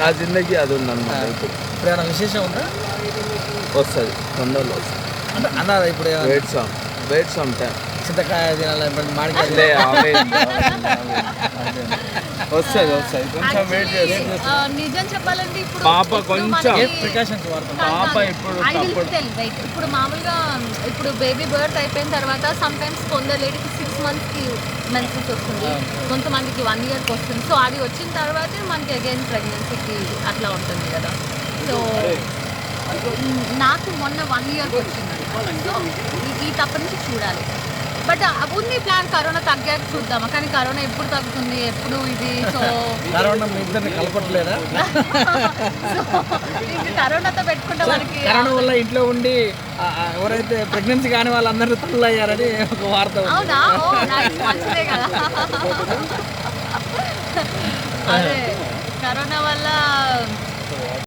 ఆ జిందగీ అది ఉందన్నమాట. ఇప్పుడు ఏమైనా విశేషం ఉందా? వస్తుంది తొందరలో వస్తుంది. అంటే అన్న ఇప్పుడు వెయిట్ సమ్ టైం. చింతకాయ తినాలి, మామిడికాయ లే వస్తుంది కొంచెం వెయిట్ చేస్తుంది. నిజం చెప్పాలంటే ఇప్పుడు పాప కొంచెం ప్రికాషన్స్ వాడతాం. పాప ఇప్పుడు ఇప్పుడు మామూలుగా ఇప్పుడు బేబీ బర్త్ అయిపోయిన తర్వాత సమ్ టైమ్స్ కొందరు లేడీకి 6 monthsకి మెన్సెస్ వస్తుంది, కొంతమందికి 1 yearకి వస్తుంది. సో అది వచ్చిన తర్వాతే మనకి అగైన్ ప్రెగ్నెన్సీకి అట్లా ఉంటుంది కదా. సో నాకు మొన్న 1 yearకి వచ్చింది. సో ఈ తప్ప నుంచి చూడాలి. బట్ ఉంది ప్లాన్, కరోనా తగ్గాక చూద్దామా. కానీ కరోనా ఎప్పుడు తగ్గుతుంది, ఎప్పుడు ఇది. సో కరోనా మీ ఇద్దరిని కలపట్లేదా? ఇది కరోనాతో పెట్టుకుంటే మనకి కరోనా వల్ల ఇంట్లో ఉండి ఎవరైతే ప్రెగ్నెన్సీ కాని వాళ్ళందరూ తల్లు అయ్యారని ఒక వార్త. అవునా? ఓ నైస్, మంచిదే కదా. అదే కరోనా వల్ల